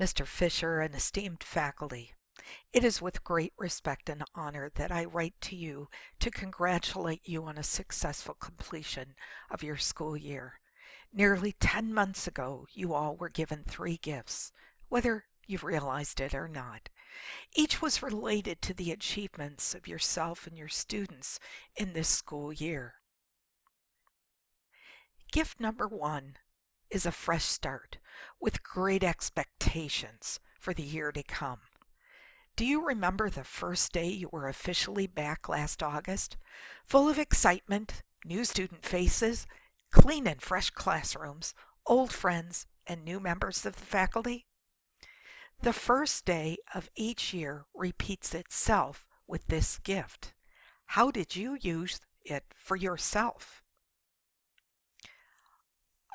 Mr. Fisher and esteemed faculty, it is with great respect and honor that I write to you to congratulate you on a successful completion of your school year. Nearly 10 months ago, you all were given 3 gifts, whether you've realized it or not. Each was related to the achievements of yourself and your students in this school year. Gift number 1 is a fresh start with great expectations for the year to come. Do you remember the first day you were officially back last August? Full of excitement, new student faces, clean and fresh classrooms, old friends, and new members of the faculty? The first day of each year repeats itself with this gift. How did you use it for yourself?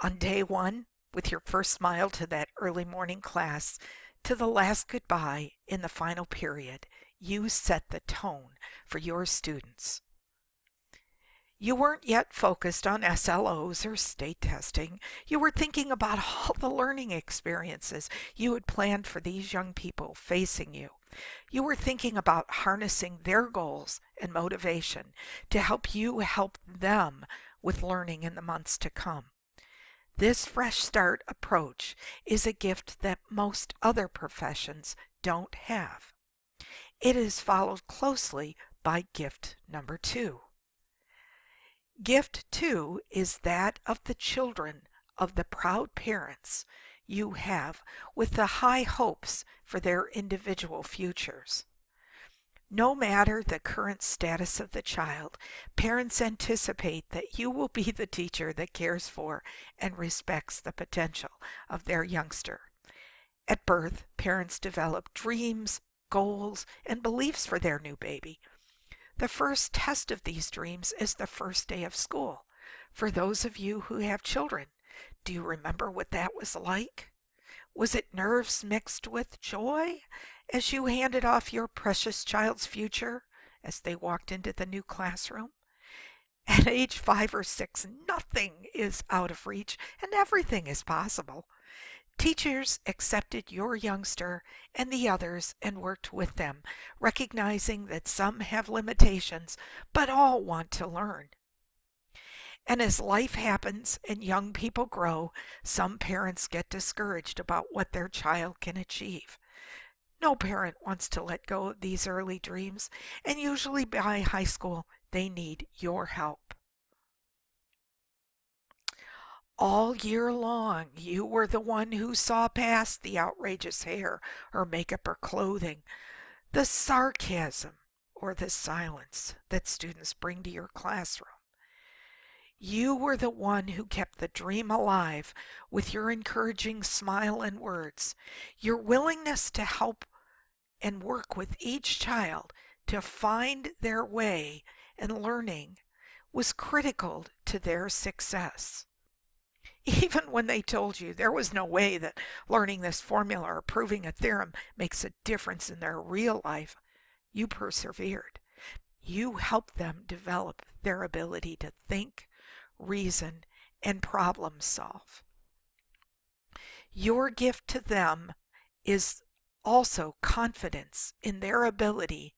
On day 1, with your first smile to that early morning class, to the last goodbye in the final period, you set the tone for your students. You weren't yet focused on SLOs or state testing. You were thinking about all the learning experiences you had planned for these young people facing you. You were thinking about harnessing their goals and motivation to help you help them with learning in the months to come. This fresh start approach is a gift that most other professions don't have. It is followed closely by gift number 2. Gift 2 is that of the children of the proud parents you have with the high hopes for their individual futures. No matter the current status of the child, parents anticipate that you will be the teacher that cares for and respects the potential of their youngster. At birth, parents develop dreams, goals, and beliefs for their new baby. The first test of these dreams is the first day of school. For those of you who have children, do you remember what that was like? Was it nerves mixed with joy as you handed off your precious child's future as they walked into the new classroom? At age 5 or 6, nothing is out of reach and everything is possible. Teachers accepted your youngster and the others and worked with them, recognizing that some have limitations, but all want to learn. And as life happens and young people grow, some parents get discouraged about what their child can achieve. No parent wants to let go of these early dreams, and usually by high school, they need your help. All year long, you were the one who saw past the outrageous hair or makeup or clothing, the sarcasm or the silence that students bring to your classroom. You were the one who kept the dream alive with your encouraging smile and words. Your willingness to help and work with each child to find their way in learning was critical to their success. Even when they told you there was no way that learning this formula or proving a theorem makes a difference in their real life, you persevered. You helped them develop their ability to think, reason, and problem solve. Your gift to them is also confidence in their ability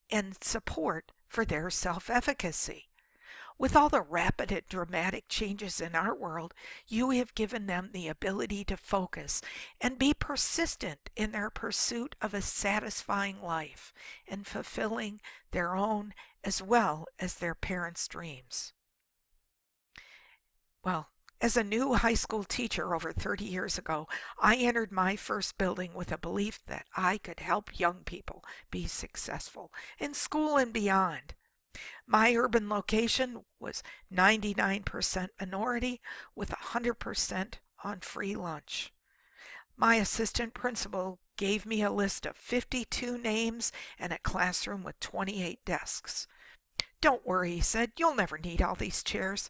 and support for their self-efficacy. With all the rapid and dramatic changes in our world, you have given them the ability to focus and be persistent in their pursuit of a satisfying life and fulfilling their own as well as their parents' dreams. Well, as a new high school teacher over 30 years ago, I entered my first building with a belief that I could help young people be successful in school and beyond. My urban location was 99% minority with 100% on free lunch. My assistant principal gave me a list of 52 names and a classroom with 28 desks. "Don't worry," he said, "you'll never need all these chairs."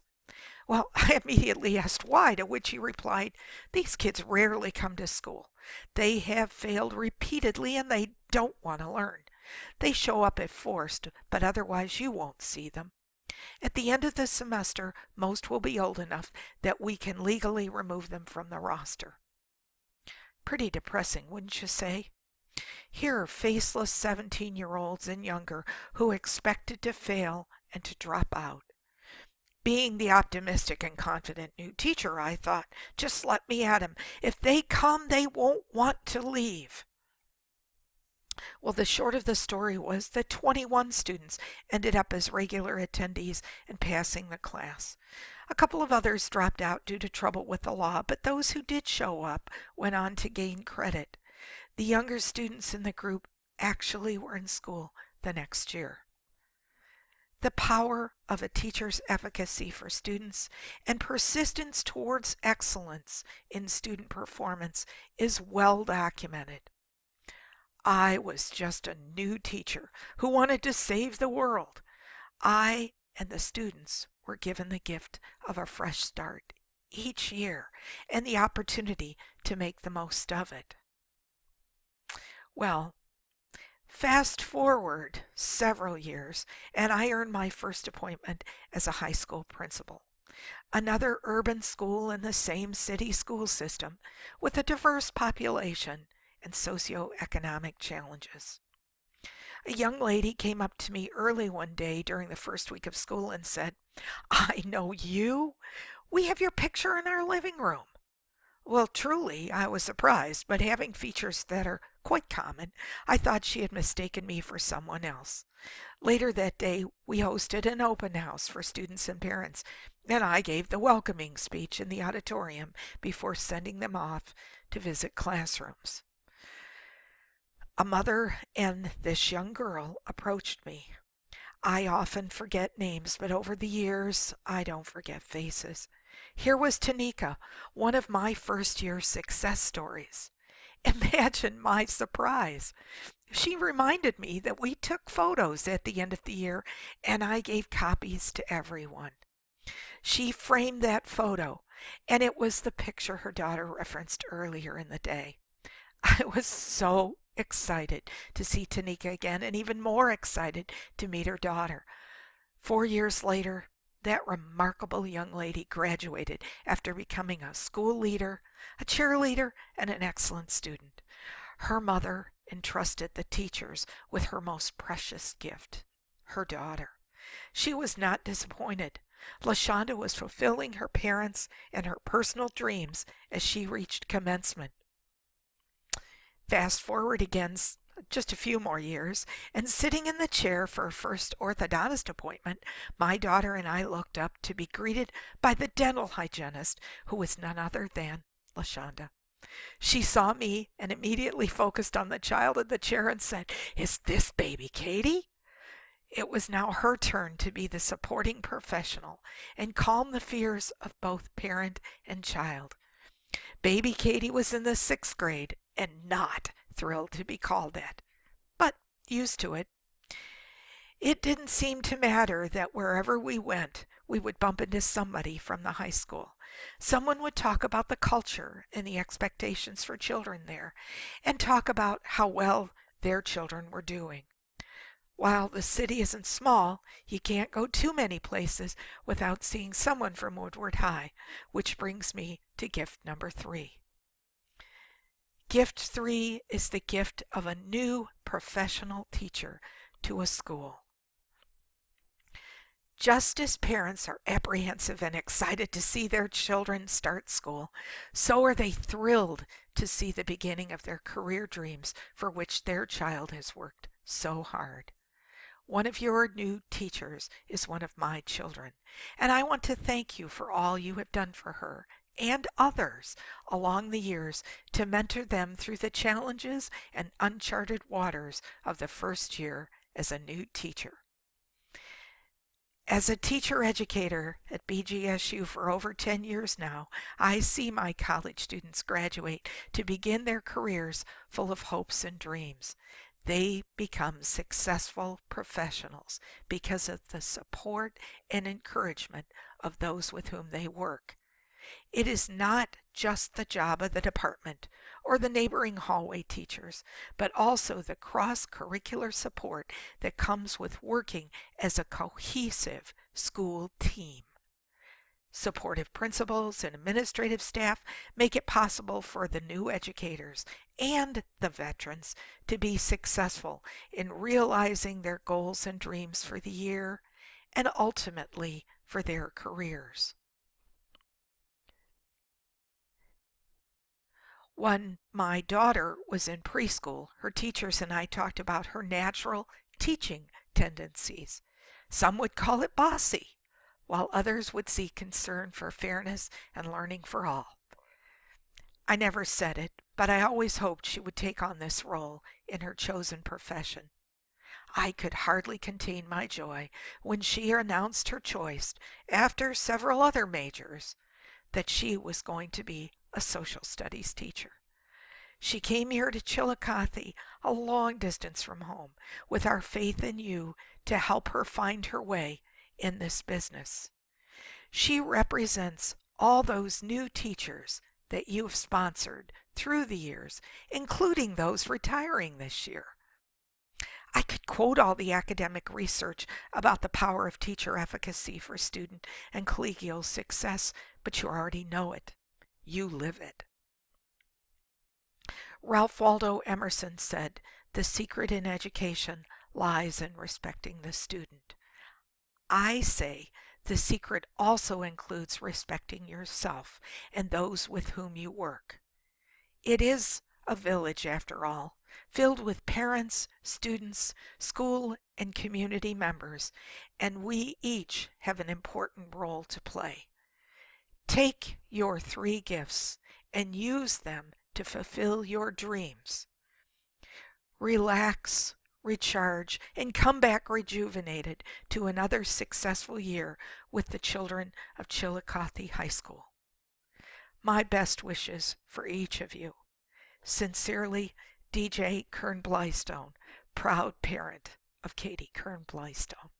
Well, I immediately asked why, to which he replied, "These kids rarely come to school. They have failed repeatedly and they don't want to learn. They show up if forced, but otherwise you won't see them. At the end of the semester, most will be old enough that we can legally remove them from the roster." Pretty depressing, wouldn't you say? Here are faceless 17-year-olds and younger who expected to fail and to drop out. Being the optimistic and confident new teacher, I thought, just let me at 'em. If they come, they won't want to leave. Well, the short of the story was that 21 students ended up as regular attendees and passing the class. A couple of others dropped out due to trouble with the law, but those who did show up went on to gain credit. The younger students in the group actually were in school the next year. The power of a teacher's efficacy for students and persistence towards excellence in student performance is well documented. I was just a new teacher who wanted to save the world. I and the students were given the gift of a fresh start each year and the opportunity to make the most of it. Well, fast forward several years, and I earned my first appointment as a high school principal. Another urban school in the same city school system with a diverse population and socioeconomic challenges. A young lady came up to me early one day during the first week of school and said, "I know you. We have your picture in our living room." Well, truly, I was surprised, but having features that are quite common, I thought she had mistaken me for someone else. Later that day, we hosted an open house for students and parents, and I gave the welcoming speech in the auditorium before sending them off to visit classrooms. A mother and this young girl approached me. I often forget names, but over the years, I don't forget faces. Here was Tanika, one of my first-year success stories. Imagine my surprise. She reminded me that we took photos at the end of the year, and I gave copies to everyone. She framed that photo, and it was the picture her daughter referenced earlier in the day. I was so excited to see Tanika again, and even more excited to meet her daughter. 4 years later, that remarkable young lady graduated after becoming a school leader, a cheerleader, and an excellent student. Her mother entrusted the teachers with her most precious gift, her daughter. She was not disappointed. LaShonda was fulfilling her parents' and her personal dreams as she reached commencement. Fast forward again just a few more years, and sitting in the chair for her first orthodontist appointment, my daughter and I looked up to be greeted by the dental hygienist, who was none other than LaShonda. She saw me and immediately focused on the child in the chair and said, "Is this baby Katie?" It was now her turn to be the supporting professional and calm the fears of both parent and child. Baby Katie was in the 6th grade and not thrilled to be called that, but used to it. It didn't seem to matter that wherever we went, we would bump into somebody from the high school. Someone would talk about the culture and the expectations for children there, and talk about how well their children were doing. While the city isn't small, you can't go too many places without seeing someone from Woodward High, which brings me to gift number 3. Gift 3 is the gift of a new professional teacher to a school. Just as parents are apprehensive and excited to see their children start school, so are they thrilled to see the beginning of their career dreams for which their child has worked so hard. One of your new teachers is one of my children, and I want to thank you for all you have done for her and others along the years to mentor them through the challenges and uncharted waters of the first year as a new teacher. As a teacher educator at BGSU for over 10 years now, I see my college students graduate to begin their careers full of hopes and dreams. They become successful professionals because of the support and encouragement of those with whom they work. It is not just the job of the department or the neighboring hallway teachers, but also the cross-curricular support that comes with working as a cohesive school team. Supportive principals and administrative staff make it possible for the new educators and the veterans to be successful in realizing their goals and dreams for the year and ultimately for their careers. When my daughter was in preschool, her teachers and I talked about her natural teaching tendencies. Some would call it bossy, while others would see concern for fairness and learning for all. I never said it, but I always hoped she would take on this role in her chosen profession. I could hardly contain my joy when she announced her choice, after several other majors, that she was going to be a social studies teacher. She came here to Chillicothe, a long distance from home, with our faith in you to help her find her way in this business. She represents all those new teachers that you have sponsored through the years, including those retiring this year. I could quote all the academic research about the power of teacher efficacy for student and collegial success, but you already know it. You live it. Ralph Waldo Emerson said, "The secret in education lies in respecting the student." I say the secret also includes respecting yourself and those with whom you work. It is a village, after all, filled with parents, students, school and community members, and we each have an important role to play. Take your 3 gifts and use them to fulfill your dreams. Relax, recharge, and come back rejuvenated to another successful year with the children of Chillicothe High School. My best wishes for each of you. Sincerely, DJ Kern-Blystone, proud parent of Katie Kern-Blystone.